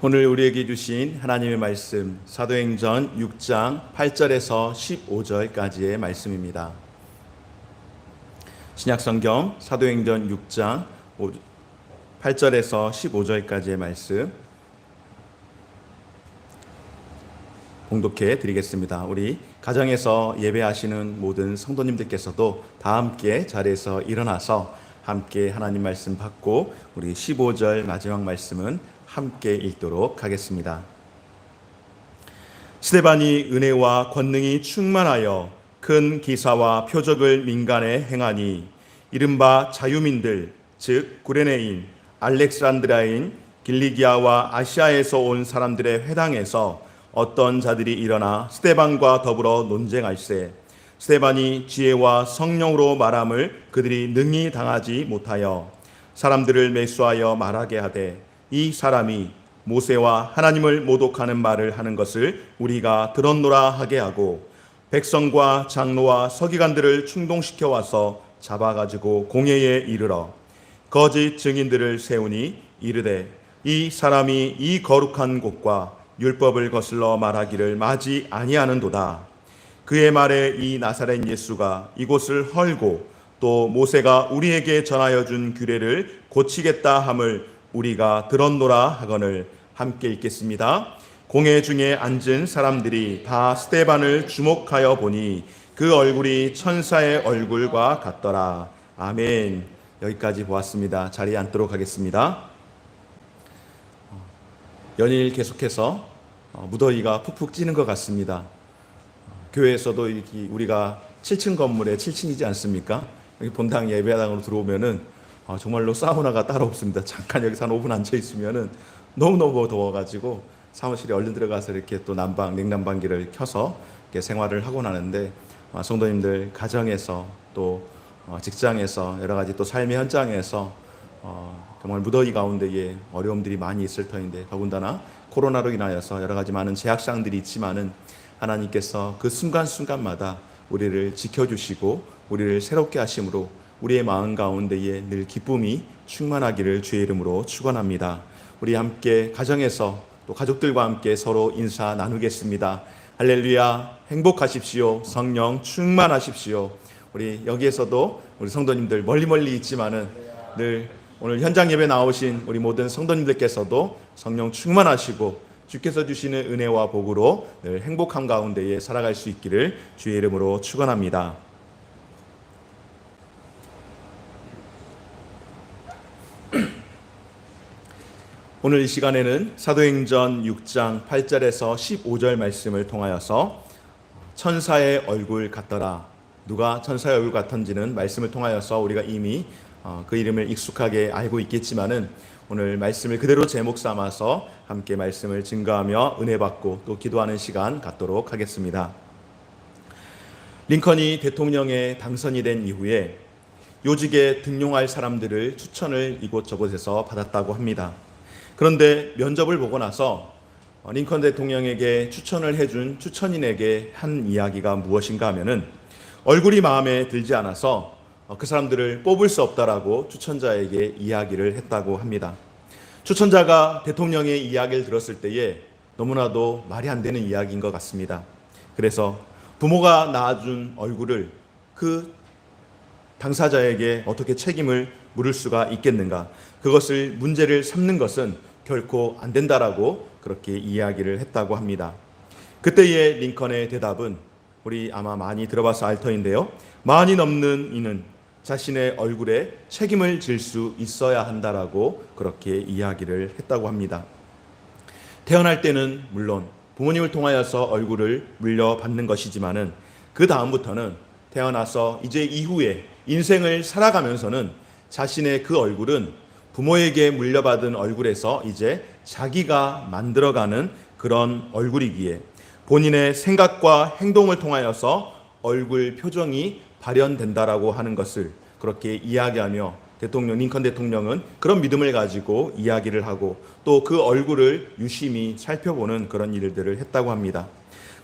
오늘 우리에게 주신 하나님의 말씀 사도행전 6장 8절에서 15절까지의 말씀입니다. 신약성경 사도행전 6장 8절에서 15절까지의 말씀 봉독해 드리겠습니다. 우리 가정에서 예배하시는 모든 성도님들께서도 다 함께 자리에서 일어나서 함께 하나님 말씀 받고 우리 15절 마지막 말씀은 함께 읽도록 하겠습니다. 스데반이 은혜와 권능이 충만하여 큰 기사와 표적을 민간에 행하니 이른바 자유민들 즉 구레네인, 알렉산드라인, 길리기아와 아시아에서 온 사람들의 회당에서 어떤 자들이 일어나 스데반과 더불어 논쟁할세 스데반이 지혜와 성령으로 말함을 그들이 능히 당하지 못하여 사람들을 매수하여 말하게 하되 이 사람이 모세와 하나님을 모독하는 말을 하는 것을 우리가 들었노라 하게 하고 백성과 장로와 서기관들을 충동시켜 와서 잡아가지고 공회에 이르러 거짓 증인들을 세우니 이르되 이 사람이 이 거룩한 곳과 율법을 거슬러 말하기를 마지 아니하는도다. 그의 말에 이 나사렛 예수가 이곳을 헐고 또 모세가 우리에게 전하여 준 규례를 고치겠다 함을 우리가 들었노라 하거늘 함께 읽겠습니다. 공회 중에 앉은 사람들이 다 스데반을 주목하여 보니 그 얼굴이 천사의 얼굴과 같더라. 아멘. 여기까지 보았습니다. 자리에 앉도록 하겠습니다. 연일 계속해서 무더위가 푹푹 찌는 것 같습니다. 교회에서도 우리가 7층 건물에 7층이지 않습니까? 여기 본당 예배당으로 들어오면은 정말로 사우나가 따로 없습니다. 잠깐 여기서 한 5분 앉아 있으면은 너무너무 더워가지고 사무실에 얼른 들어가서 이렇게 또 냉난방기를 켜서 이렇게 생활을 하고 나는데 성도님들 가정에서 또 직장에서 여러 가지 또 삶의 현장에서 정말 무더위 가운데에 어려움들이 많이 있을 터인데 더군다나 코로나로 인하여서 여러 가지 많은 제약상들이 있지만은 하나님께서 그 순간순간마다 우리를 지켜주시고 우리를 새롭게 하심으로 우리의 마음 가운데에 늘 기쁨이 충만하기를 주의 이름으로 축원합니다. 우리 함께 가정에서 또 가족들과 함께 서로 인사 나누겠습니다. 할렐루야, 행복하십시오. 성령 충만하십시오. 우리 여기에서도 우리 성도님들 멀리 있지만은 늘 오늘 현장 예배 나오신 우리 모든 성도님들께서도 성령 충만하시고 주께서 주시는 은혜와 복으로 늘 행복함 가운데에 살아갈 수 있기를 주의 이름으로 축원합니다. 오늘 이 시간에는 사도행전 6장 8절에서 15절 말씀을 통하여서 천사의 얼굴 같더라. 누가 천사의 얼굴 같은지는 말씀을 통하여서 우리가 이미 그 이름을 익숙하게 알고 있겠지만은 오늘 말씀을 그대로 제목 삼아서 함께 말씀을 증거하며 은혜 받고 또 기도하는 시간 갖도록 하겠습니다. 링컨이 대통령에 당선이 된 이후에 요직에 등용할 사람들을 추천을 이곳저곳에서 받았다고 합니다. 그런데 면접을 보고 나서 링컨 대통령에게 추천을 해준 추천인에게 한 이야기가 무엇인가 하면은 얼굴이 마음에 들지 않아서 그 사람들을 뽑을 수 없다라고 추천자에게 이야기를 했다고 합니다. 추천자가 대통령의 이야기를 들었을 때에 너무나도 말이 안 되는 이야기인 것 같습니다. 그래서 부모가 낳아준 얼굴을 그 당사자에게 어떻게 책임을 물을 수가 있겠는가? 그것을 문제를 삼는 것은 결코 안 된다라고 그렇게 이야기를 했다고 합니다. 그때의 링컨의 대답은 우리 아마 많이 들어봐서 알 터인데요. 만이 넘는 이는 자신의 얼굴에 책임을 질 수 있어야 한다라고 그렇게 이야기를 했다고 합니다. 태어날 때는 물론 부모님을 통하여서 얼굴을 물려받는 것이지만은 그 다음부터는 태어나서 이제 이후에 인생을 살아가면서는 자신의 그 얼굴은 부모에게 물려받은 얼굴에서 이제 자기가 만들어가는 그런 얼굴이기에 본인의 생각과 행동을 통하여서 얼굴 표정이 발현된다라고 하는 것을 그렇게 이야기하며 링컨 대통령은 그런 믿음을 가지고 이야기를 하고 또 그 얼굴을 유심히 살펴보는 그런 일들을 했다고 합니다.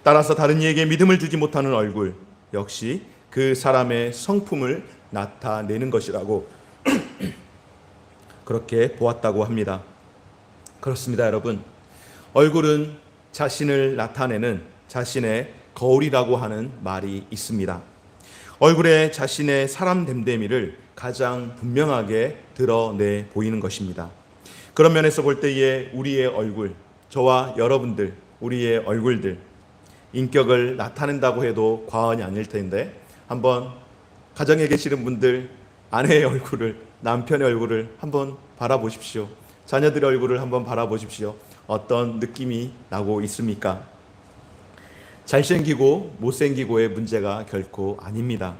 따라서 다른 이에게 믿음을 주지 못하는 얼굴 역시 그 사람의 성품을 나타내는 것이라고 그렇게 보았다고 합니다. 그렇습니다, 여러분. 얼굴은 자신을 나타내는 자신의 거울이라고 하는 말이 있습니다. 얼굴에 자신의 사람 됨됨이를 가장 분명하게 드러내 보이는 것입니다. 그런 면에서 볼 때에 우리의 얼굴, 저와 여러분들, 우리의 얼굴들, 인격을 나타낸다고 해도 과언이 아닐 텐데, 한번 가정에 계시는 분들, 아내의 얼굴을, 남편의 얼굴을 한번 바라보십시오. 자녀들의 얼굴을 한번 바라보십시오. 어떤 느낌이 나고 있습니까? 잘생기고 못생기고의 문제가 결코 아닙니다.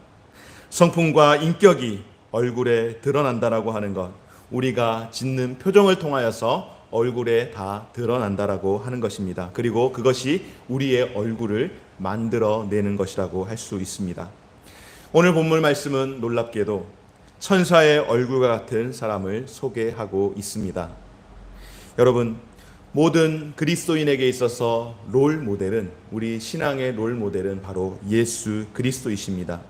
성품과 인격이 얼굴에 드러난다라고 하는 것, 우리가 짓는 표정을 통하여서 얼굴에 다 드러난다라고 하는 것입니다. 그리고 그것이 우리의 얼굴을 만들어내는 것이라고 할 수 있습니다. 오늘 본문 말씀은 놀랍게도 천사의 얼굴과 같은 사람을 소개하고 있습니다. 여러분, 모든 그리스도인에게 있어서 롤 모델은, 우리 신앙의 롤 모델은 바로 예수 그리스도이십니다.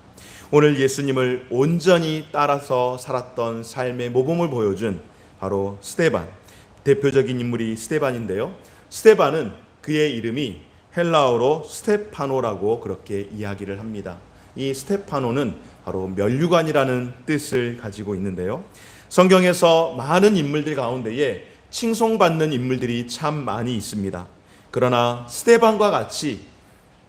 오늘 예수님을 온전히 따라서 살았던 삶의 모범을 보여준 바로 스데반, 대표적인 인물이 스데반인데요. 스데반은 그의 이름이 헬라어로 스테파노라고 그렇게 이야기를 합니다. 이 스테파노는 바로 면류관이라는 뜻을 가지고 있는데요. 성경에서 많은 인물들 가운데에 칭송받는 인물들이 참 많이 있습니다. 그러나 스데반과 같이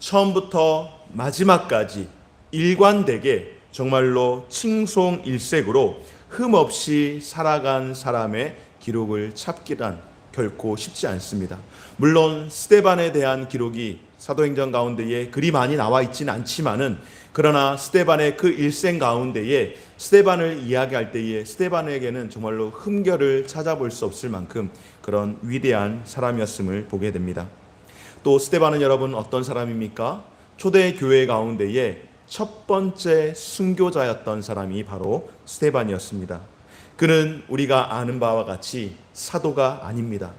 처음부터 마지막까지 일관되게 정말로 칭송일색으로 흠없이 살아간 사람의 기록을 찾기란 결코 쉽지 않습니다. 물론 스데반에 대한 기록이 사도행전 가운데에 그리 많이 나와 있지는 않지만은, 그러나 스데반의 그 일생 가운데에 스데반을 이야기할 때에 스데반에게는 정말로 흠결을 찾아볼 수 없을 만큼 그런 위대한 사람이었음을 보게 됩니다. 또 스데반은 여러분 어떤 사람입니까? 초대 교회 가운데에 첫 번째 순교자였던 사람이 바로 스데반이었습니다. 그는 우리가 아는 바와 같이 사도가 아닙니다.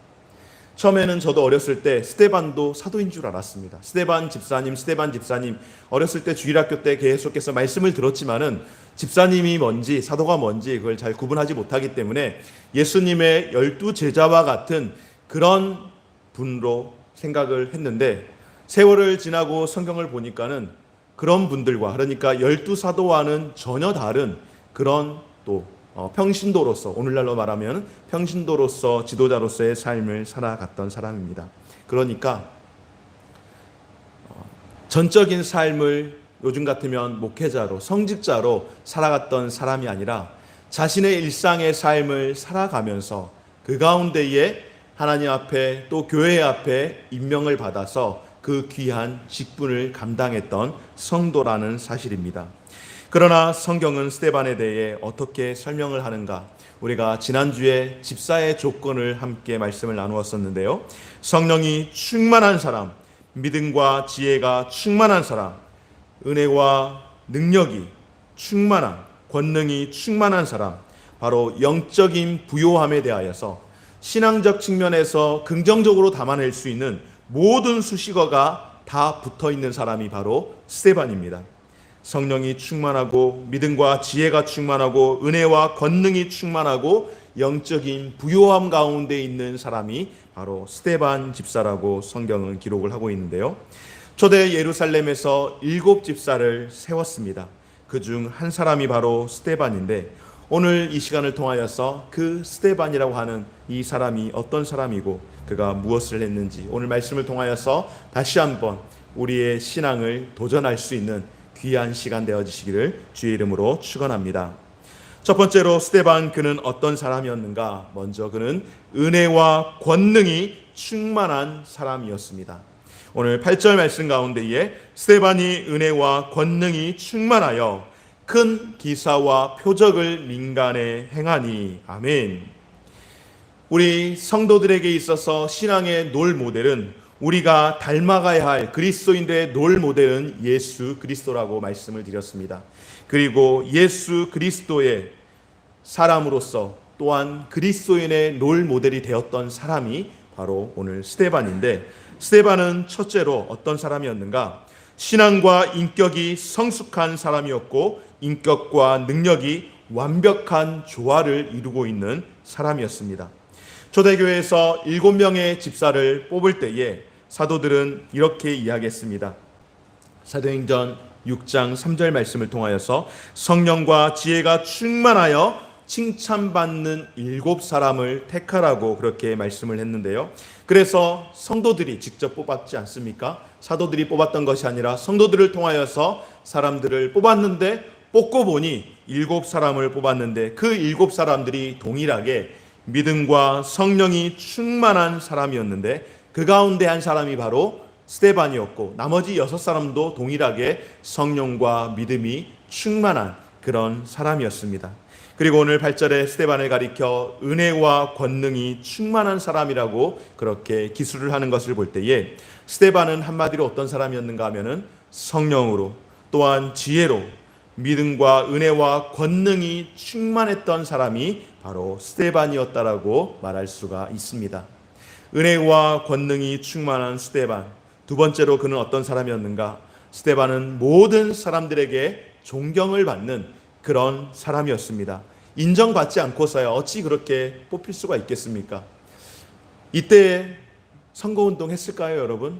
처음에는 저도 어렸을 때 스데반도 사도인 줄 알았습니다. 스데반 집사님, 어렸을 때 주일학교 때 계속해서 말씀을 들었지만은 집사님이 뭔지 사도가 뭔지 그걸 잘 구분하지 못하기 때문에 예수님의 12 제자와 같은 그런 분으로 생각을 했는데, 세월을 지나고 성경을 보니까는 그런 분들과, 그러니까 12사도와는 전혀 다른 그런 또 평신도로서, 오늘날로 말하면 평신도로서 지도자로서의 삶을 살아갔던 사람입니다. 그러니까 전적인 삶을 요즘 같으면 목회자로, 성직자로 살아갔던 사람이 아니라 자신의 일상의 삶을 살아가면서 그 가운데에 하나님 앞에 또 교회 앞에 임명을 받아서 그 귀한 직분을 감당했던 성도라는 사실입니다. 그러나 성경은 스데반에 대해 어떻게 설명을 하는가? 우리가 지난주에 집사의 조건을 함께 말씀을 나누었었는데요. 성령이 충만한 사람, 믿음과 지혜가 충만한 사람, 은혜와 능력이 충만한, 권능이 충만한 사람, 바로 영적인 부요함에 대하여서 신앙적 측면에서 긍정적으로 담아낼 수 있는 모든 수식어가 다 붙어있는 사람이 바로 스데반입니다. 성령이 충만하고 믿음과 지혜가 충만하고 은혜와 권능이 충만하고 영적인 부요함 가운데 있는 사람이 바로 스데반 집사라고 성경은 기록을 하고 있는데요. 초대 예루살렘에서 7 집사를 세웠습니다. 그중 한 사람이 바로 스데반인데, 오늘 이 시간을 통하여서 그 스데반이라고 하는 이 사람이 어떤 사람이고 그가 무엇을 했는지 오늘 말씀을 통하여서 다시 한번 우리의 신앙을 도전할 수 있는 귀한 시간 되어지시기를 주의 이름으로 축원합니다. 첫 번째로 스데반, 그는 어떤 사람이었는가? 먼저 그는 은혜와 권능이 충만한 사람이었습니다. 오늘 8절 말씀 가운데에 스데반이 은혜와 권능이 충만하여 큰 기사와 표적을 민간에 행하니. 아멘. 우리 성도들에게 있어서 신앙의 롤 모델은, 우리가 닮아가야 할 그리스도인들의 롤 모델은 예수 그리스도라고 말씀을 드렸습니다. 그리고 예수 그리스도의 사람으로서 또한 그리스도인의 롤 모델이 되었던 사람이 바로 오늘 스데반인데, 스데반은 첫째로 어떤 사람이었는가? 신앙과 인격이 성숙한 사람이었고 인격과 능력이 완벽한 조화를 이루고 있는 사람이었습니다. 초대교회에서 7명의 집사를 뽑을 때에 사도들은 이렇게 이야기했습니다. 사도행전 6장 3절 말씀을 통하여서 성령과 지혜가 충만하여 칭찬받는 7사람을 택하라고 그렇게 말씀을 했는데요. 그래서 성도들이 직접 뽑았지 않습니까? 사도들이 뽑았던 것이 아니라 성도들을 통하여서 사람들을 뽑았는데, 뽑고 보니 7사람을 뽑았는데 그 7사람들이 동일하게 믿음과 성령이 충만한 사람이었는데, 그 가운데 한 사람이 바로 스데반이었고, 나머지 6사람도 동일하게 성령과 믿음이 충만한 그런 사람이었습니다. 그리고 오늘 8절에 스데반을 가리켜 은혜와 권능이 충만한 사람이라고 그렇게 기술을 하는 것을 볼 때에, 스데반은 한마디로 어떤 사람이었는가 하면은 성령으로, 또한 지혜로, 믿음과 은혜와 권능이 충만했던 사람이 바로 스데반이었다라고 말할 수가 있습니다. 은혜와 권능이 충만한 스데반. 두 번째로 그는 어떤 사람이었는가? 스데반은 모든 사람들에게 존경을 받는 그런 사람이었습니다. 인정받지 않고서야 어찌 그렇게 뽑힐 수가 있겠습니까? 이때 선거운동 했을까요, 여러분?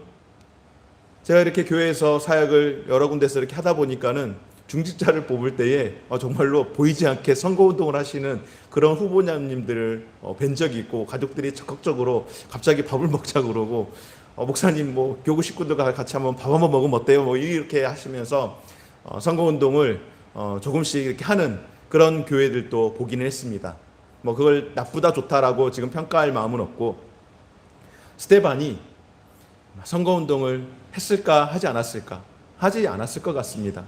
제가 이렇게 교회에서 사역을 여러 군데서 이렇게 하다 보니까는 중직자를 뽑을 때에 정말로 보이지 않게 선거운동을 하시는 그런 후보자님들을 뵌 적이 있고, 가족들이 적극적으로 갑자기 밥을 먹자 그러고, 목사님 뭐 교구 식구들과 같이 한번 밥 한번 먹으면 어때요? 뭐 이렇게 하시면서 선거운동을 조금씩 이렇게 하는 그런 교회들도 보기는 했습니다. 뭐 그걸 나쁘다 좋다라고 지금 평가할 마음은 없고, 스데반이 선거운동을 했을까 하지 않았을까? 하지 않았을 것 같습니다.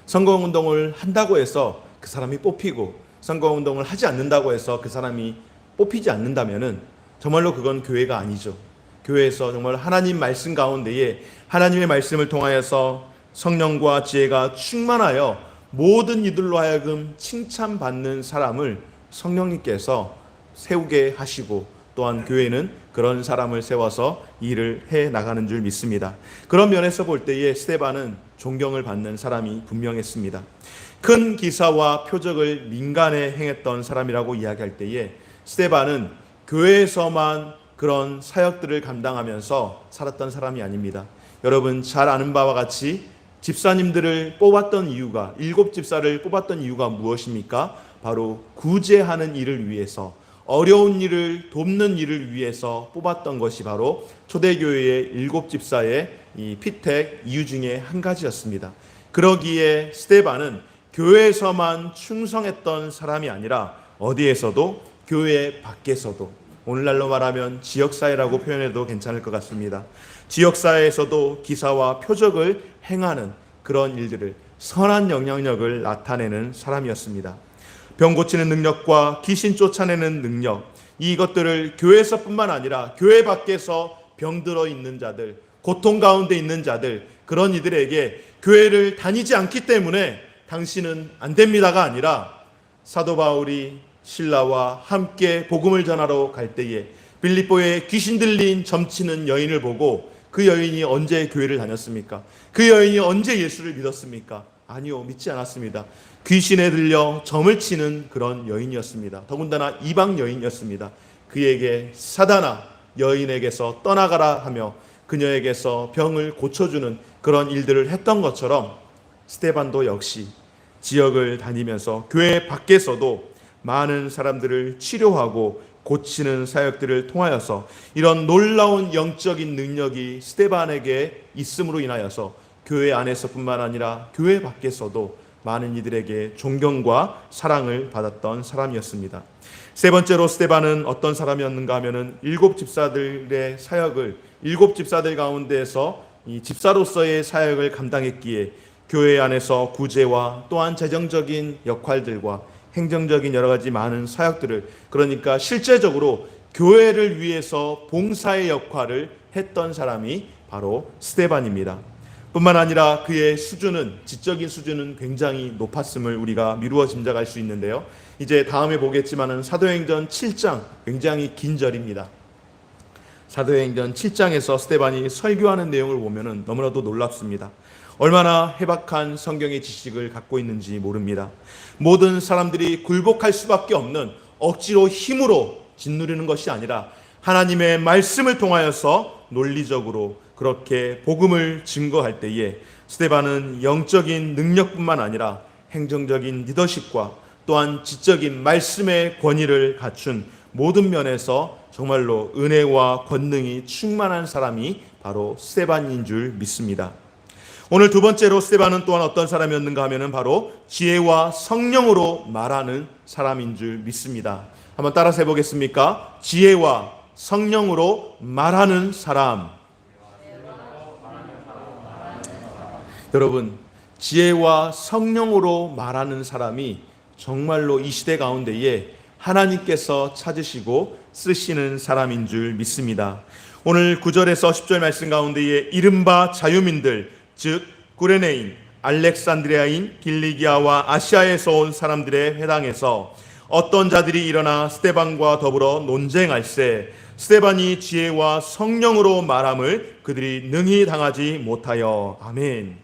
선거운동을 한다고 해서 그 사람이 뽑히고, 선거운동을 하지 않는다고 해서 그 사람이 뽑히지 않는다면은 정말로 그건 교회가 아니죠. 교회에서 정말 하나님 말씀 가운데에 하나님의 말씀을 통하여서 성령과 지혜가 충만하여 모든 이들로 하여금 칭찬받는 사람을 성령님께서 세우게 하시고, 또한 교회는 그런 사람을 세워서 일을 해 나가는 줄 믿습니다. 그런 면에서 볼 때에 스데반은 존경을 받는 사람이 분명했습니다. 큰 기사와 표적을 민간에 행했던 사람이라고 이야기할 때에 스데반은 교회에서만 그런 사역들을 감당하면서 살았던 사람이 아닙니다. 여러분 잘 아는 바와 같이 집사님들을 뽑았던 이유가, 7집사를 뽑았던 이유가 무엇입니까? 바로 구제하는 일을 위해서, 어려운 일을 돕는 일을 위해서 뽑았던 것이 바로 초대교회의 7집사의 이 피택 이유 중에 한 가지였습니다. 그러기에 스데반은 교회에서만 충성했던 사람이 아니라 어디에서도, 교회 밖에서도, 오늘날로 말하면 지역사회라고 표현해도 괜찮을 것 같습니다. 지역사회에서도 기사와 표적을 행하는 그런 일들을, 선한 영향력을 나타내는 사람이었습니다. 병 고치는 능력과 귀신 쫓아내는 능력, 이것들을 교회에서뿐만 아니라 교회 밖에서 병들어 있는 자들, 고통 가운데 있는 자들, 그런 이들에게 교회를 다니지 않기 때문에 당신은 안 됩니다가 아니라, 사도 바울이 신라와 함께 복음을 전하러 갈 때에 빌립보에 귀신 들린 점치는 여인을 보고, 그 여인이 언제 교회를 다녔습니까? 그 여인이 언제 예수를 믿었습니까? 아니요, 믿지 않았습니다. 귀신에 들려 점을 치는 그런 여인이었습니다. 더군다나 이방 여인이었습니다. 그에게 사단아, 여인에게서 떠나가라 하며 그녀에게서 병을 고쳐주는 그런 일들을 했던 것처럼, 스데반도 역시 지역을 다니면서 교회 밖에서도 많은 사람들을 치료하고 고치는 사역들을 통하여서 이런 놀라운 영적인 능력이 스데반에게 있음으로 인하여서 교회 안에서뿐만 아니라 교회 밖에서도 많은 이들에게 존경과 사랑을 받았던 사람이었습니다. 세 번째로 스데반은 어떤 사람이었는가 하면은 7집사들의 사역을, 7집사들 가운데에서 이 집사로서의 사역을 감당했기에 교회 안에서 구제와 또한 재정적인 역할들과 행정적인 여러 가지 많은 사역들을, 그러니까 실제적으로 교회를 위해서 봉사의 역할을 했던 사람이 바로 스데반입니다. 뿐만 아니라 그의 수준은, 지적인 수준은 굉장히 높았음을 우리가 미루어 짐작할 수 있는데요. 이제 다음에 보겠지만은 사도행전 7장, 굉장히 긴 절입니다. 사도행전 7장에서 스데반이 설교하는 내용을 보면은 너무나도 놀랍습니다. 얼마나 해박한 성경의 지식을 갖고 있는지 모릅니다. 모든 사람들이 굴복할 수밖에 없는, 억지로 힘으로 짓누르는 것이 아니라 하나님의 말씀을 통하여서 논리적으로 그렇게 복음을 증거할 때에 스데반은 영적인 능력뿐만 아니라 행정적인 리더십과 또한 지적인 말씀의 권위를 갖춘 모든 면에서 정말로 은혜와 권능이 충만한 사람이 바로 스데반인 줄 믿습니다. 오늘 두 번째로 스데반은 또한 어떤 사람이었는가 하면은 바로 지혜와 성령으로 말하는 사람인 줄 믿습니다. 한번 따라서 해보겠습니까? 지혜와 성령으로 말하는 사람. 여러분, 지혜와 성령으로 말하는 사람이 정말로 이 시대 가운데에 하나님께서 찾으시고 쓰시는 사람인 줄 믿습니다. 오늘 9절에서 10절 말씀 가운데에 이른바 자유민들, 즉 구레네인, 알렉산드리아인, 길리기아와 아시아에서 온 사람들의 회당에서 어떤 자들이 일어나 스데반과 더불어 논쟁할세 스데반이 지혜와 성령으로 말함을 그들이 능히 당하지 못하여. 아멘.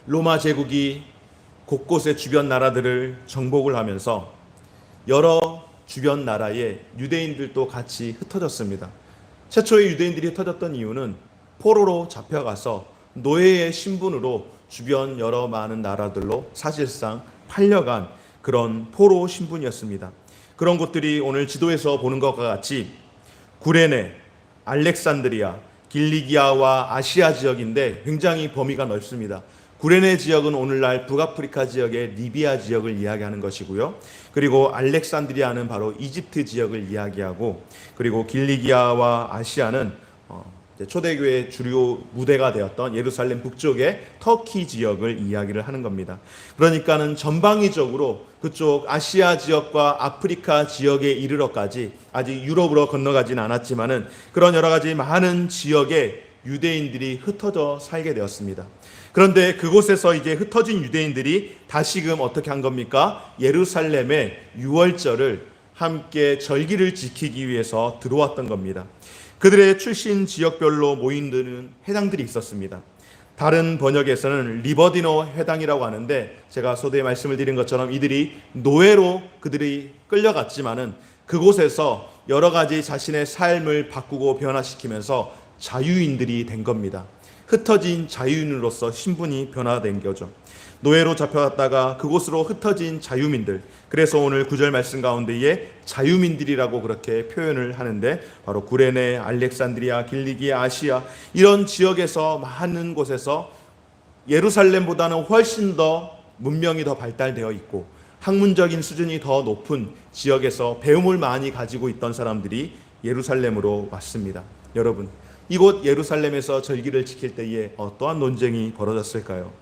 로마 제국이 곳곳의 주변 나라들을 정복을 하면서 여러 주변 나라의 유대인들도 같이 흩어졌습니다. 최초의 유대인들이 흩어졌던 이유는 포로로 잡혀가서 노예의 신분으로 주변 여러 많은 나라들로 사실상 팔려간 그런 포로 신분이었습니다. 그런 곳들이 오늘 지도에서 보는 것과 같이 구레네, 알렉산드리아, 길리기아와 아시아 지역인데 굉장히 범위가 넓습니다. 구레네 지역은 오늘날 북아프리카 지역의 리비아 지역을 이야기하는 것이고요. 그리고 알렉산드리아는 바로 이집트 지역을 이야기하고, 그리고 길리기아와 아시아는 초대교회의 주요 무대가 되었던 예루살렘 북쪽의 터키 지역을 이야기를 하는 겁니다. 그러니까는 전방위적으로 그쪽 아시아 지역과 아프리카 지역에 이르러까지 아직 유럽으로 건너가지는 않았지만은 그런 여러 가지 많은 지역에 유대인들이 흩어져 살게 되었습니다. 그런데 그곳에서 이제 흩어진 유대인들이 다시금 어떻게 한 겁니까? 예루살렘의 유월절을 함께 절기를 지키기 위해서 들어왔던 겁니다. 그들의 출신 지역별로 모인드는 회당들이 있었습니다. 다른 번역에서는 리버디노 회당이라고 하는데, 제가 소대에 말씀을 드린 것처럼 이들이 노예로 그들이 끌려갔지만은 그곳에서 여러 가지 자신의 삶을 바꾸고 변화시키면서 자유인들이 된 겁니다. 흩어진 자유인으로서 신분이 변화된 거죠. 노예로 잡혀갔다가 그곳으로 흩어진 자유민들, 그래서 오늘 9절 말씀 가운데에 자유민들이라고 그렇게 표현을 하는데, 바로 구레네, 알렉산드리아, 길리기아, 아시아 이런 지역에서 많은 곳에서 예루살렘보다는 훨씬 더 문명이 더 발달되어 있고 학문적인 수준이 더 높은 지역에서 배움을 많이 가지고 있던 사람들이 예루살렘으로 왔습니다. 여러분, 이곳 예루살렘에서 절기를 지킬 때에 어떠한 논쟁이 벌어졌을까요?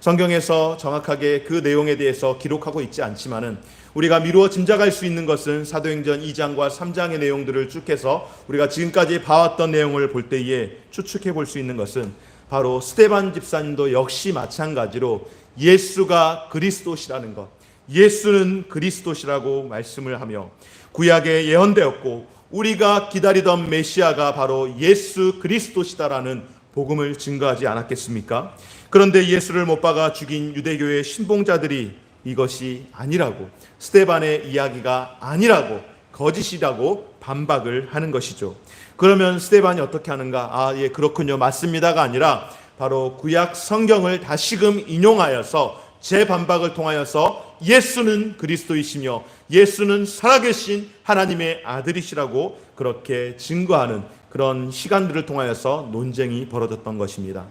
성경에서 정확하게 그 내용에 대해서 기록하고 있지 않지만은 우리가 미루어 짐작할 수 있는 것은 사도행전 2장과 3장의 내용들을 쭉 해서 우리가 지금까지 봐왔던 내용을 볼 때에 추측해 볼 수 있는 것은 바로 스데반 집사님도 역시 마찬가지로 예수가 그리스도시라는 것, 예수는 그리스도시라고 말씀을 하며 구약에 예언되었고 우리가 기다리던 메시아가 바로 예수 그리스도시다라는 복음을 증거하지 않았겠습니까? 그런데 예수를 못 박아 죽인 유대교의 신봉자들이 이것이 아니라고, 스데반의 이야기가 아니라고, 거짓이라고 반박을 하는 것이죠. 그러면 스데반이 어떻게 하는가? 아, 예, 그렇군요, 맞습니다가 아니라 바로 구약 성경을 다시금 인용하여서 재반박을 통하여서 예수는 그리스도이시며 예수는 살아계신 하나님의 아들이시라고 그렇게 증거하는 그런 시간들을 통하여서 논쟁이 벌어졌던 것입니다.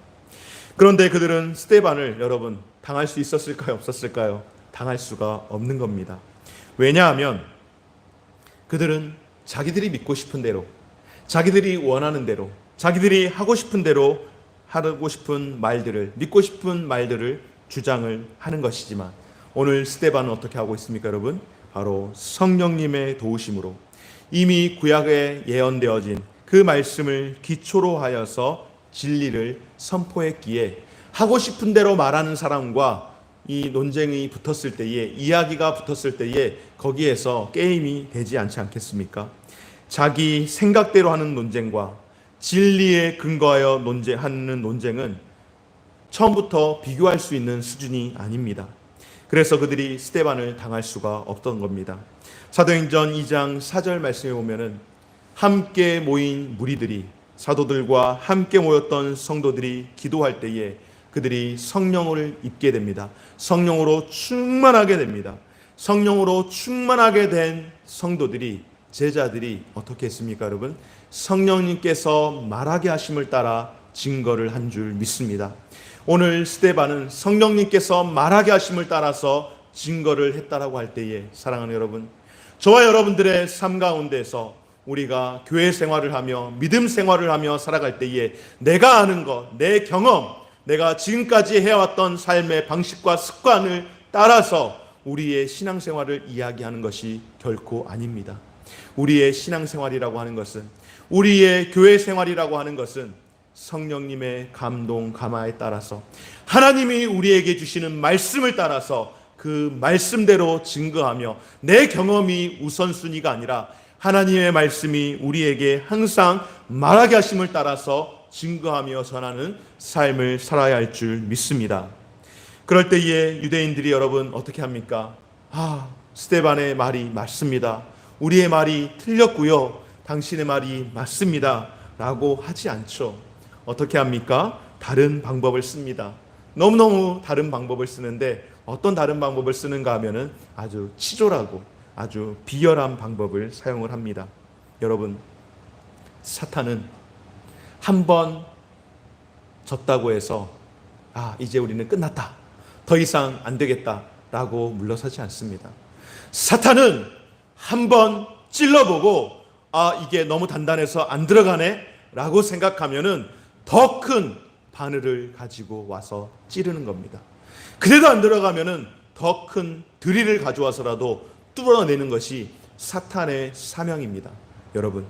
그런데 그들은 스데반을 여러분 당할 수 있었을까요? 없었을까요? 당할 수가 없는 겁니다. 왜냐하면 그들은 자기들이 믿고 싶은 대로, 자기들이 원하는 대로, 자기들이 하고 싶은 대로 하고 싶은 말들을, 믿고 싶은 말들을 주장을 하는 것이지만 오늘 스데반은 어떻게 하고 있습니까, 여러분? 바로 성령님의 도우심으로 이미 구약에 예언되어진 그 말씀을 기초로 하여서 진리를 선포했기에 하고 싶은 대로 말하는 사람과 이 논쟁이 붙었을 때에, 이야기가 붙었을 때에 거기에서 게임이 되지 않지 않겠습니까? 자기 생각대로 하는 논쟁과 진리에 근거하여 하는 논쟁은 처음부터 비교할 수 있는 수준이 아닙니다. 그래서 그들이 스데반을 당할 수가 없던 겁니다. 사도행전 2장 4절 말씀에 보면은 함께 모인 무리들이, 사도들과 함께 모였던 성도들이 기도할 때에 그들이 성령을 입게 됩니다. 성령으로 충만하게 됩니다. 성령으로 충만하게 된 성도들이, 제자들이 어떻게 했습니까, 여러분? 성령님께서 말하게 하심을 따라 증거를 한 줄 믿습니다. 오늘 스데반은 성령님께서 말하게 하심을 따라서 증거를 했다라고 할 때에, 사랑하는 여러분, 저와 여러분들의 삶 가운데서 우리가 교회 생활을 하며 믿음 생활을 하며 살아갈 때에 내가 아는 것, 내 경험, 내가 지금까지 해왔던 삶의 방식과 습관을 따라서 우리의 신앙생활을 이야기하는 것이 결코 아닙니다. 우리의 신앙생활이라고 하는 것은, 우리의 교회 생활이라고 하는 것은 성령님의 감동, 감화에 따라서 하나님이 우리에게 주시는 말씀을 따라서 그 말씀대로 증거하며, 내 경험이 우선순위가 아니라 하나님의 말씀이 우리에게 항상 말하게 하심을 따라서 증거하며 전하는 삶을 살아야 할 줄 믿습니다. 그럴 때에 유대인들이 여러분 어떻게 합니까? 스데반의 말이 맞습니다. 우리의 말이 틀렸고요. 당신의 말이 맞습니다. 라고 하지 않죠. 어떻게 합니까? 다른 방법을 씁니다. 너무너무 다른 방법을 쓰는데, 어떤 다른 방법을 쓰는가 하면은 아주 치졸하고 아주 비열한 방법을 사용을 합니다. 여러분, 사탄은 한 번 졌다고 해서 이제 우리는 끝났다, 더 이상 안 되겠다 라고 물러서지 않습니다. 사탄은 한 번 찔러보고 이게 너무 단단해서 안 들어가네 라고 생각하면은 더 큰 바늘을 가지고 와서 찌르는 겁니다. 그래도 안 들어가면은 더 큰 드릴을 가져와서라도 뚫어내는 것이 사탄의 사명입니다. 여러분,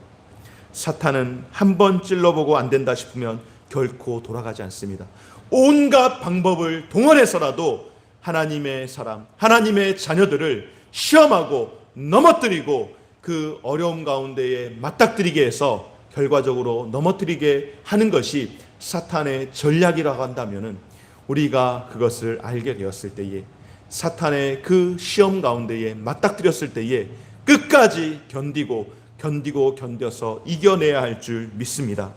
사탄은 한 번 찔러보고 안 된다 싶으면 결코 돌아가지 않습니다. 온갖 방법을 동원해서라도 하나님의 사람, 하나님의 자녀들을 시험하고 넘어뜨리고 그 어려움 가운데에 맞닥뜨리게 해서 결과적으로 넘어뜨리게 하는 것이 사탄의 전략이라고 한다면은, 우리가 그것을 알게 되었을 때에, 사탄의 그 시험 가운데에 맞닥뜨렸을 때에 끝까지 견뎌서 이겨내야 할 줄 믿습니다.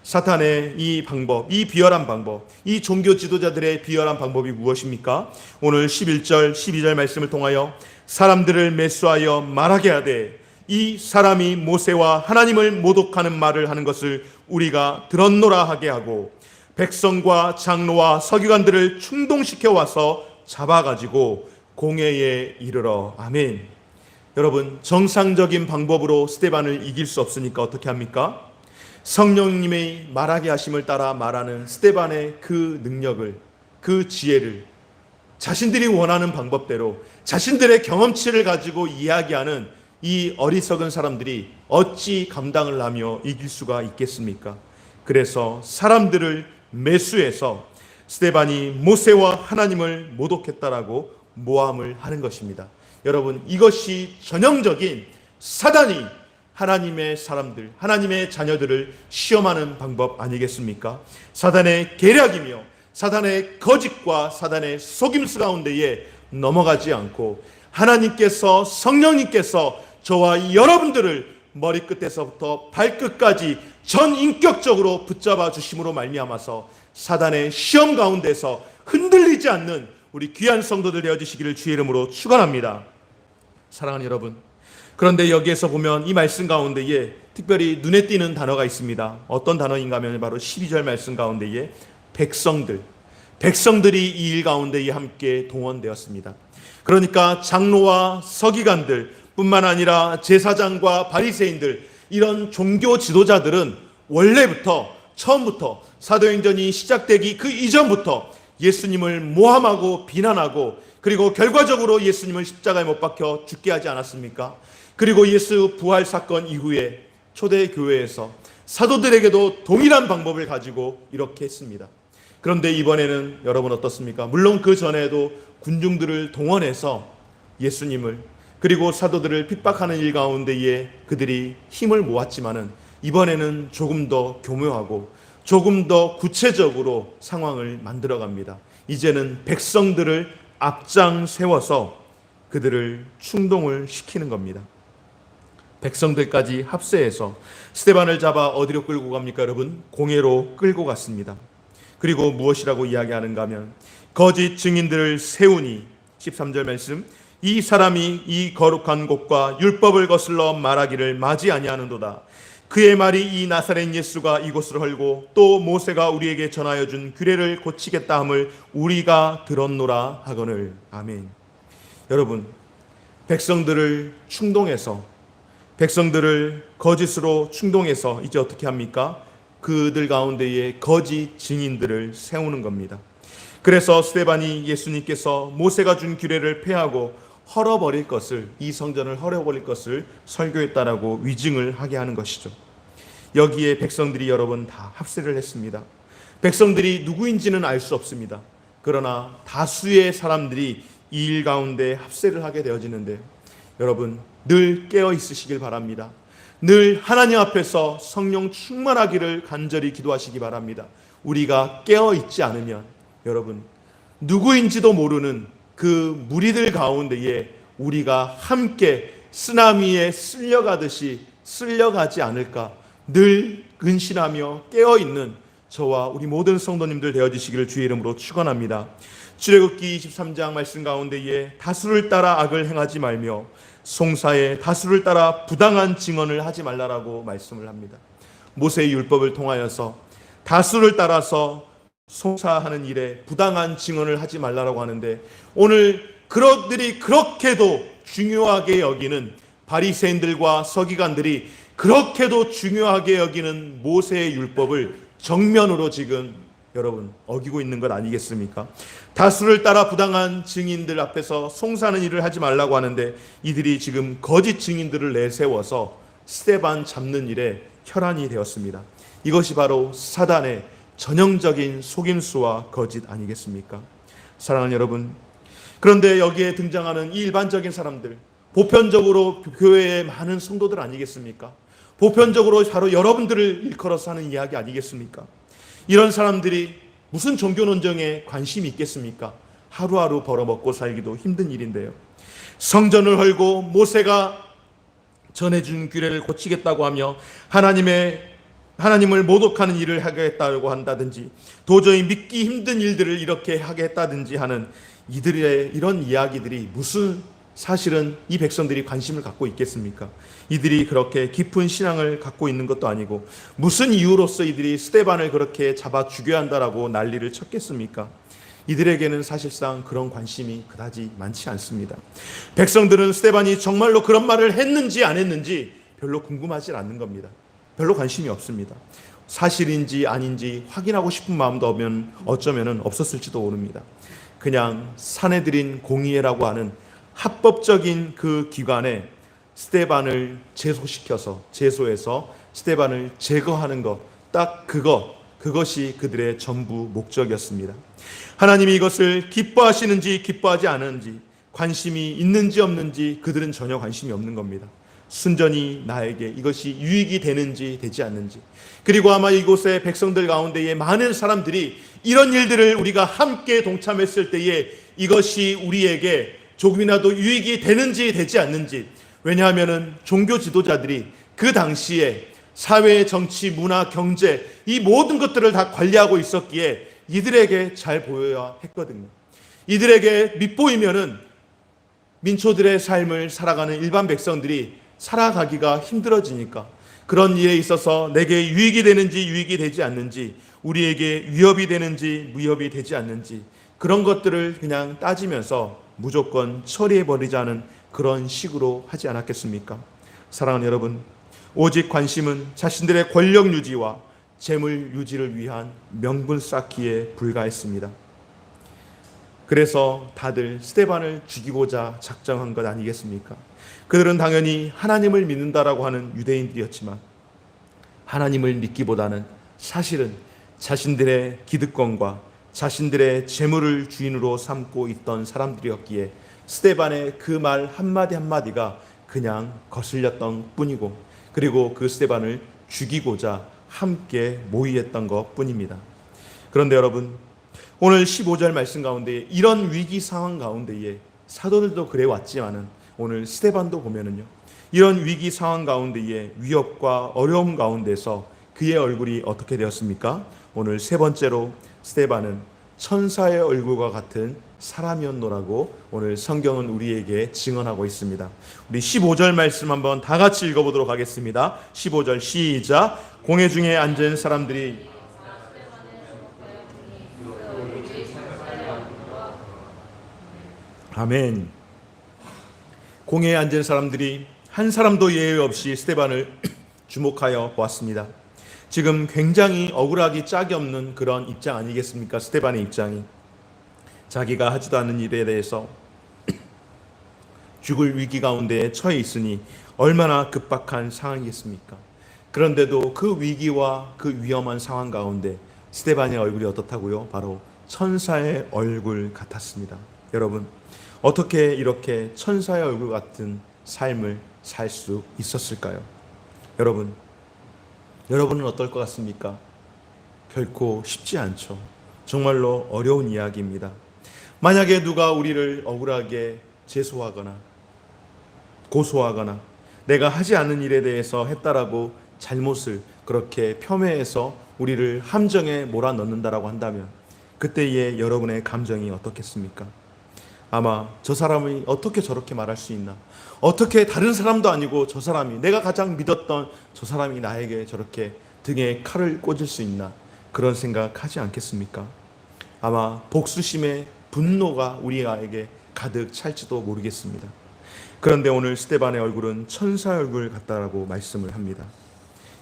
사탄의 이 방법, 이 비열한 방법, 이 종교 지도자들의 비열한 방법이 무엇입니까? 오늘 11절, 12절 말씀을 통하여 사람들을 매수하여 말하게 하되 이 사람이 모세와 하나님을 모독하는 말을 하는 것을 우리가 들었노라 하게 하고, 백성과 장로와 서기관들을 충동시켜 와서 잡아가지고 공회에 이르러. 아멘. 여러분, 정상적인 방법으로 스데반을 이길 수 없으니까 어떻게 합니까? 성령님의 말하게 하심을 따라 말하는 스데반의 그 능력을, 그 지혜를 자신들이 원하는 방법대로 자신들의 경험치를 가지고 이야기하는 이 어리석은 사람들이 어찌 감당을 하며 이길 수가 있겠습니까? 그래서 사람들을 매수해서 스데반이 모세와 하나님을 모독했다라고 모함을 하는 것입니다. 여러분, 이것이 전형적인 사단이 하나님의 사람들, 하나님의 자녀들을 시험하는 방법 아니겠습니까? 사단의 계략이며 사단의 거짓과 사단의 속임수 가운데에 넘어가지 않고, 하나님께서, 성령님께서 저와 여러분들을 머리끝에서부터 발끝까지 전인격적으로 붙잡아 주심으로 말미암아서 사단의 시험 가운데서 흔들리지 않는 우리 귀한 성도들 되어주시기를 주의 이름으로 축원합니다. 사랑하는 여러분, 그런데 여기에서 보면 이 말씀 가운데에 특별히 눈에 띄는 단어가 있습니다. 어떤 단어인가 하면 바로 12절 말씀 가운데에 백성들이 이 일 가운데에 함께 동원되었습니다. 그러니까 장로와 서기관들 뿐만 아니라 제사장과 바리새인들, 이런 종교 지도자들은 원래부터, 처음부터, 사도행전이 시작되기 그 이전부터 예수님을 모함하고 비난하고, 그리고 결과적으로 예수님을 십자가에 못 박혀 죽게 하지 않았습니까? 그리고 예수 부활 사건 이후에 초대교회에서 사도들에게도 동일한 방법을 가지고 이렇게 했습니다. 그런데 이번에는 여러분 어떻습니까? 물론 그 전에도 군중들을 동원해서 예수님을, 그리고 사도들을 핍박하는 일 가운데에 그들이 힘을 모았지만은, 이번에는 조금 더 교묘하고 조금 더 구체적으로 상황을 만들어갑니다. 이제는 백성들을 앞장 세워서 그들을 충동을 시키는 겁니다. 백성들까지 합세해서 스데반을 잡아 어디로 끌고 갑니까, 여러분? 공회로 끌고 갔습니다. 그리고 무엇이라고 이야기하는가 하면 거짓 증인들을 세우니 13절 말씀, 이 사람이 이 거룩한 곳과 율법을 거슬러 말하기를 마지 아니하는도다. 그의 말이 이 나사렛 예수가 이곳을 헐고 또 모세가 우리에게 전하여 준 규례를 고치겠다 함을 우리가 들었노라 하거늘. 아멘. 여러분, 백성들을 충동해서, 백성들을 거짓으로 충동해서 이제 어떻게 합니까? 그들 가운데에 거짓 증인들을 세우는 겁니다. 그래서 스데반이 예수님께서 모세가 준 규례를 폐하고 헐어버릴 것을, 이 성전을 헐어버릴 것을 설교했다라고 위증을 하게 하는 것이죠. 여기에 백성들이 여러분 다 합세를 했습니다. 백성들이 누구인지는 알 수 없습니다. 그러나 다수의 사람들이 이 일 가운데 합세를 하게 되어지는데, 여러분 늘 깨어 있으시길 바랍니다. 늘 하나님 앞에서 성령 충만하기를 간절히 기도하시기 바랍니다. 우리가 깨어 있지 않으면 여러분 누구인지도 모르는 그 무리들 가운데에 우리가 함께 쓰나미에 쓸려가듯이 쓸려가지 않을까 늘 근신하며 깨어있는 저와 우리 모든 성도님들 되어주시기를 주의 이름으로 축원합니다. 출애굽기 23장 말씀 가운데에 다수를 따라 악을 행하지 말며 송사에 다수를 따라 부당한 증언을 하지 말라라고 말씀을 합니다. 모세의 율법을 통하여서 다수를 따라서 송사하는 일에 부당한 증언을 하지 말라라고 하는데, 오늘 그것들이 그렇게도 중요하게 여기는 바리새인들과 서기관들이 그렇게도 중요하게 여기는 모세의 율법을 정면으로 지금 여러분 어기고 있는 것 아니겠습니까? 다수를 따라 부당한 증인들 앞에서 송사하는 일을 하지 말라고 하는데, 이들이 지금 거짓 증인들을 내세워서 스데반 잡는 일에 혈안이 되었습니다. 이것이 바로 사단의 전형적인 속임수와 거짓 아니겠습니까? 사랑하는 여러분, 그런데 여기에 등장하는 이 일반적인 사람들, 보편적으로 교회의 많은 성도들 아니겠습니까? 보편적으로 바로 여러분들을 일컬어서 하는 이야기 아니겠습니까? 이런 사람들이 무슨 종교 논쟁에 관심이 있겠습니까? 하루하루 벌어먹고 살기도 힘든 일인데요. 성전을 헐고 모세가 전해준 규례를 고치겠다고 하며 하나님을 모독하는 일을 하겠다고 한다든지, 도저히 믿기 힘든 일들을 이렇게 하겠다든지 하는 이들의 이런 이야기들이 무슨 사실은 이 백성들이 관심을 갖고 있겠습니까? 이들이 그렇게 깊은 신앙을 갖고 있는 것도 아니고 무슨 이유로서 이들이 스데반을 그렇게 잡아 죽여야 한다라고 난리를 쳤겠습니까? 이들에게는 사실상 그런 관심이 그다지 많지 않습니다. 백성들은 스데반이 정말로 그런 말을 했는지 안 했는지 별로 궁금하지 않는 겁니다. 별로 관심이 없습니다. 사실인지 아닌지 확인하고 싶은 마음도 어쩌면 없었을지도 모릅니다. 그냥 사내들인 공의회라고 하는 합법적인 그 기관에 스데반을 제소해서 스데반을 제거하는 것, 딱 그것이 그들의 전부 목적이었습니다. 하나님이 이것을 기뻐하시는지 기뻐하지 않은지, 관심이 있는지 없는지 그들은 전혀 관심이 없는 겁니다. 순전히 나에게 이것이 유익이 되는지 되지 않는지, 그리고 아마 이곳의 백성들 가운데에 많은 사람들이 이런 일들을 우리가 함께 동참했을 때에 이것이 우리에게 조금이라도 유익이 되는지 되지 않는지, 왜냐하면 종교 지도자들이 그 당시에 사회, 정치, 문화, 경제 이 모든 것들을 다 관리하고 있었기에 이들에게 잘 보여야 했거든요. 이들에게 밉보이면은 민초들의 삶을 살아가는 일반 백성들이 살아가기가 힘들어지니까, 그런 일에 있어서 내게 유익이 되는지 유익이 되지 않는지, 우리에게 위협이 되는지 위협이 되지 않는지, 그런 것들을 그냥 따지면서 무조건 처리해버리자는 그런 식으로 하지 않았겠습니까? 사랑하는 여러분, 오직 관심은 자신들의 권력 유지와 재물 유지를 위한 명분 쌓기에 불과했습니다. 그래서 다들 스데반을 죽이고자 작정한 것 아니겠습니까? 그들은 당연히 하나님을 믿는다라고 하는 유대인들이었지만, 하나님을 믿기보다는 사실은 자신들의 기득권과 자신들의 재물을 주인으로 삼고 있던 사람들이었기에 스데반의 그 말 한마디 한마디가 그냥 거슬렸던 뿐이고, 그리고 그 스데반을 죽이고자 함께 모의했던 것 뿐입니다. 그런데 여러분, 오늘 15절 말씀 가운데 이런 위기 상황 가운데에 사도들도 그래 왔지만은 오늘 스데반도 보면은요, 이런 위기 상황 가운데에 위협과 어려움 가운데서 그의 얼굴이 어떻게 되었습니까? 오늘 세 번째로 스데반은 천사의 얼굴과 같은 사람이었노라고 오늘 성경은 우리에게 증언하고 있습니다. 우리 15절 말씀 한번 다 같이 읽어보도록 하겠습니다. 15절 시작. 공회 중에 앉은 사람들이 아멘. 공회에 앉은 사람들이 한 사람도 예외 없이 스데반을 주목하여 보았습니다. 지금 굉장히 억울하기 짝이 없는 그런 입장 아니겠습니까? 스데반의 입장이 자기가 하지도 않는 일에 대해서 죽을 위기 가운데 처해 있으니 얼마나 급박한 상황이겠습니까? 그런데도 그 위기와 그 위험한 상황 가운데 스데반의 얼굴이 어떻다고요? 바로 천사의 얼굴 같았습니다. 여러분, 어떻게 이렇게 천사의 얼굴 같은 삶을 살 수 있었을까요? 여러분은 어떨 것 같습니까? 결코 쉽지 않죠. 정말로 어려운 이야기입니다. 만약에 누가 우리를 억울하게 제소하거나 고소하거나 내가 하지 않는 일에 대해서 했다라고 잘못을 그렇게 폄훼해서 우리를 함정에 몰아넣는다라고 한다면 그때의 여러분의 감정이 어떻겠습니까? 아마 저 사람이 어떻게 저렇게 말할 수 있나? 어떻게 다른 사람도 아니고 저 사람이, 내가 가장 믿었던 저 사람이 나에게 저렇게 등에 칼을 꽂을 수 있나? 그런 생각하지 않겠습니까? 아마 복수심의 분노가 우리에게 가득 찰지도 모르겠습니다. 그런데 오늘 스데반의 얼굴은 천사의 얼굴 같다라고 말씀을 합니다.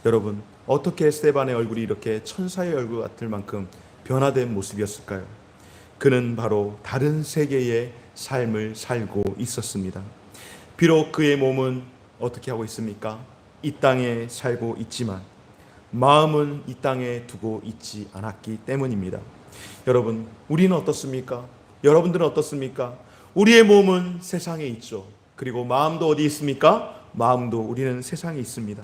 여러분, 어떻게 스데반의 얼굴이 이렇게 천사의 얼굴 같을 만큼 변화된 모습이었을까요? 그는 바로 다른 세계의 삶을 살고 있었습니다. 비록 그의 몸은 어떻게 하고 있습니까? 이 땅에 살고 있지만 마음은 이 땅에 두고 있지 않았기 때문입니다. 여러분, 우리는 어떻습니까? 여러분들은 어떻습니까? 우리의 몸은 세상에 있죠. 그리고 마음도 어디 있습니까? 마음도 우리는 세상에 있습니다.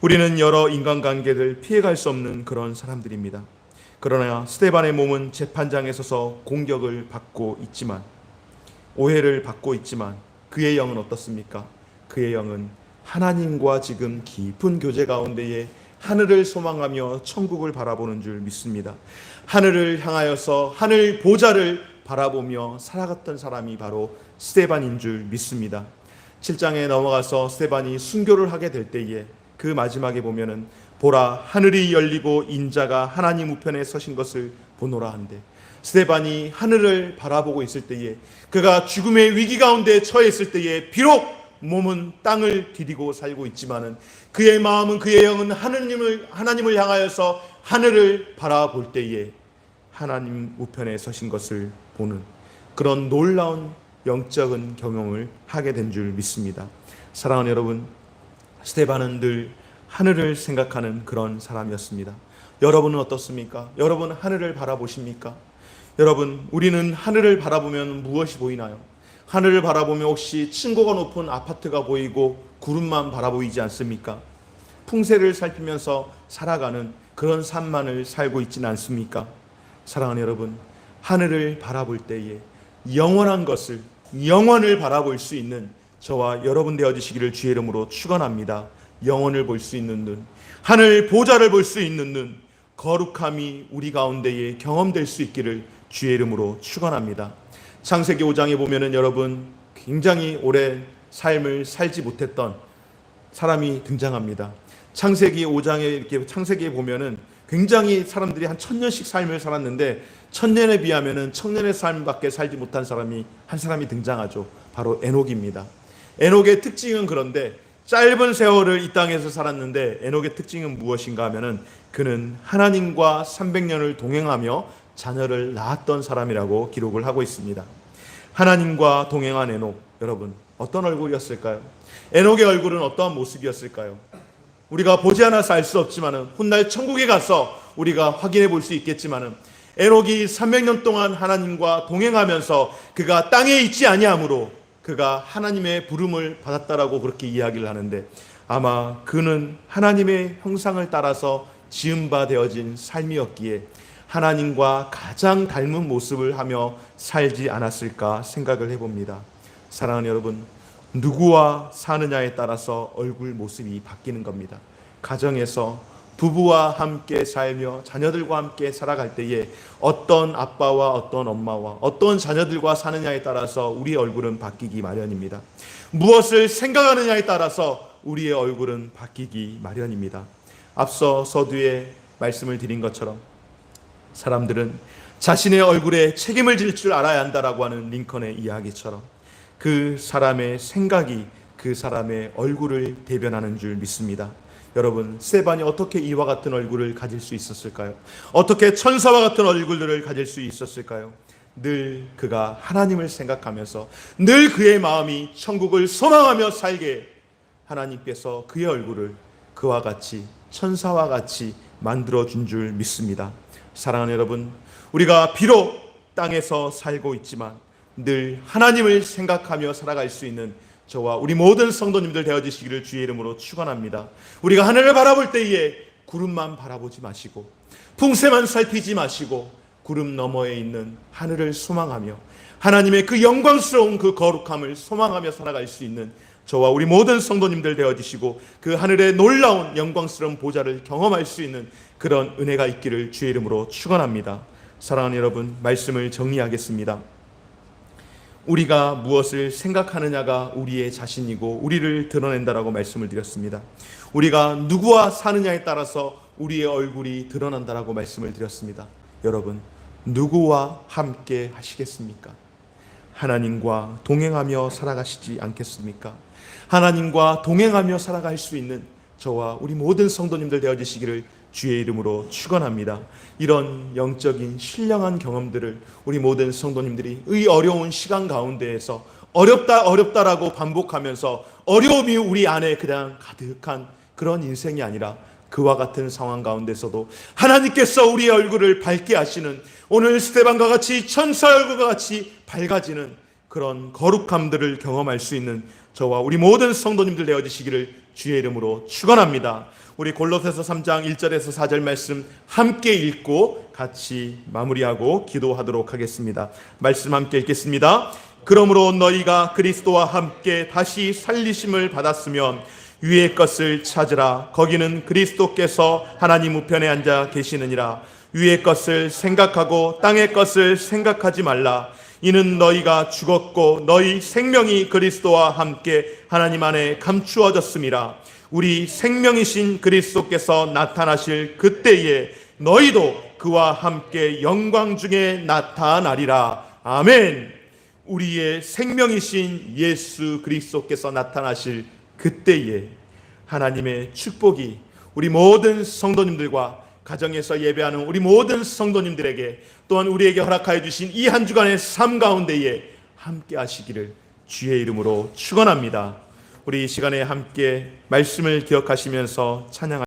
우리는 여러 인간관계를 피해갈 수 없는 그런 사람들입니다. 그러나 스데반의 몸은 재판장에 서서 공격을 받고 있지만, 오해를 받고 있지만 그의 영은 어떻습니까? 그의 영은 하나님과 지금 깊은 교제 가운데에 하늘을 소망하며 천국을 바라보는 줄 믿습니다. 하늘을 향하여서 하늘 보좌를 바라보며 살아갔던 사람이 바로 스데반인 줄 믿습니다. 7장에 넘어가서 스데반이 순교를 하게 될 때에 그 마지막에 보면은 보라, 하늘이 열리고 인자가 하나님 우편에 서신 것을 보노라 한데, 스데반이 하늘을 바라보고 있을 때에, 그가 죽음의 위기 가운데 처해 있을 때에 비록 몸은 땅을 디디고 살고 있지만은 그의 마음은, 그의 영은 하나님을 향하여서 하늘을 바라볼 때에 하나님 우편에 서신 것을 보는 그런 놀라운 영적인 경험을 하게 된 줄 믿습니다. 사랑하는 여러분, 스데반은 늘 하늘을 생각하는 그런 사람이었습니다. 여러분은 어떻습니까? 여러분 하늘을 바라보십니까? 여러분, 우리는 하늘을 바라보면 무엇이 보이나요? 하늘을 바라보면 혹시 층고가 높은 아파트가 보이고 구름만 바라보이지 않습니까? 풍세를 살피면서 살아가는 그런 삶만을 살고 있지는 않습니까? 사랑하는 여러분, 하늘을 바라볼 때에 영원한 것을, 영원을 바라볼 수 있는 저와 여러분 되어주시기를 주의 이름으로 축원합니다. 영혼을 볼 수 있는 눈, 하늘 보좌를 볼 수 있는 눈, 거룩함이 우리 가운데에 경험될 수 있기를 주의 이름으로 축원합니다. 창세기 5장에 보면은 여러분 굉장히 오랜 삶을 살지 못했던 사람이 등장합니다. 창세기 5장에 이렇게 창세기에 보면은 굉장히 사람들이 한 1000년씩 삶을 살았는데 1000년에 비하면은 1000년의 삶밖에 살지 못한 사람이 한 사람이 등장하죠. 바로 에녹입니다. 에녹의 특징은 그런데 짧은 세월을 이 땅에서 살았는데 에녹의 특징은 무엇인가 하면은 그는 하나님과 300년을 동행하며 자녀를 낳았던 사람이라고 기록을 하고 있습니다. 하나님과 동행한 에녹, 여러분 어떤 얼굴이었을까요? 에녹의 얼굴은 어떠한 모습이었을까요? 우리가 보지 않아서 알 수 없지만은 훗날 천국에 가서 우리가 확인해 볼 수 있겠지만은 에녹이 300년 동안 하나님과 동행하면서 그가 땅에 있지 아니하므로 그가 하나님의 부름을 받았다라고 그렇게 이야기를 하는데, 아마 그는 하나님의 형상을 따라서 지은 바 되어진 삶이었기에 하나님과 가장 닮은 모습을 하며 살지 않았을까 생각을 해봅니다. 사랑하는 여러분, 누구와 사느냐에 따라서 얼굴 모습이 바뀌는 겁니다. 가정에서 부부와 함께 살며 자녀들과 함께 살아갈 때에 어떤 아빠와 어떤 엄마와 어떤 자녀들과 사느냐에 따라서 우리의 얼굴은 바뀌기 마련입니다. 무엇을 생각하느냐에 따라서 우리의 얼굴은 바뀌기 마련입니다. 앞서 서두에 말씀을 드린 것처럼 사람들은 자신의 얼굴에 책임을 질 줄 알아야 한다라고 하는 링컨의 이야기처럼 그 사람의 생각이 그 사람의 얼굴을 대변하는 줄 믿습니다. 여러분, 스데반이 어떻게 이와 같은 얼굴을 가질 수 있었을까요? 어떻게 천사와 같은 얼굴들을 가질 수 있었을까요? 늘 그가 하나님을 생각하면서 늘 그의 마음이 천국을 소망하며 살게 하나님께서 그의 얼굴을 그와 같이 천사와 같이 만들어준 줄 믿습니다. 사랑하는 여러분, 우리가 비록 땅에서 살고 있지만 늘 하나님을 생각하며 살아갈 수 있는 저와 우리 모든 성도님들 되어지시기를 주의 이름으로 축원합니다. 우리가 하늘을 바라볼 때에 구름만 바라보지 마시고 풍새만 살피지 마시고 구름 너머에 있는 하늘을 소망하며 하나님의 그 영광스러운 그 거룩함을 소망하며 살아갈 수 있는 저와 우리 모든 성도님들 되어지시고 그 하늘의 놀라운 영광스러운 보좌를 경험할 수 있는 그런 은혜가 있기를 주의 이름으로 축원합니다. 사랑하는 여러분, 말씀을 정리하겠습니다. 우리가 무엇을 생각하느냐가 우리의 자신이고 우리를 드러낸다라고 말씀을 드렸습니다. 우리가 누구와 사느냐에 따라서 우리의 얼굴이 드러난다라고 말씀을 드렸습니다. 여러분, 누구와 함께 하시겠습니까? 하나님과 동행하며 살아가시지 않겠습니까? 하나님과 동행하며 살아갈 수 있는 저와 우리 모든 성도님들 되어지시기를 주의 이름으로 축원합니다. 이런 영적인 신령한 경험들을 우리 모든 성도님들이 이 어려운 시간 가운데에서 어렵다라고 반복하면서 어려움이 우리 안에 그냥 가득한 그런 인생이 아니라 그와 같은 상황 가운데서도 하나님께서 우리의 얼굴을 밝게 하시는, 오늘 스데반과 같이 천사 얼굴과 같이 밝아지는 그런 거룩함들을 경험할 수 있는 저와 우리 모든 성도님들 되어지시기를 주의 이름으로 축원합니다. 우리 골로새서 3장 1절에서 4절 말씀 함께 읽고 같이 마무리하고 기도하도록 하겠습니다. 말씀 함께 읽겠습니다. 그러므로 너희가 그리스도와 함께 다시 살리심을 받았으면 위의 것을 찾으라. 거기는 그리스도께서 하나님 우편에 앉아 계시느니라. 위의 것을 생각하고 땅의 것을 생각하지 말라. 이는 너희가 죽었고 너희 생명이 그리스도와 함께 하나님 안에 감추어졌음이라. 우리 생명이신 그리스도께서 나타나실 그때에 너희도 그와 함께 영광 중에 나타나리라. 아멘. 우리의 생명이신 예수 그리스도께서 나타나실 그때에 하나님의 축복이 우리 모든 성도님들과 가정에서 예배하는 우리 모든 성도님들에게, 또한 우리에게 허락하여 주신 이 한 주간의 삶 가운데에 함께 하시기를 주의 이름으로 축원합니다. 우리 이 시간에 함께 말씀을 기억하시면서 찬양하시겠습니다.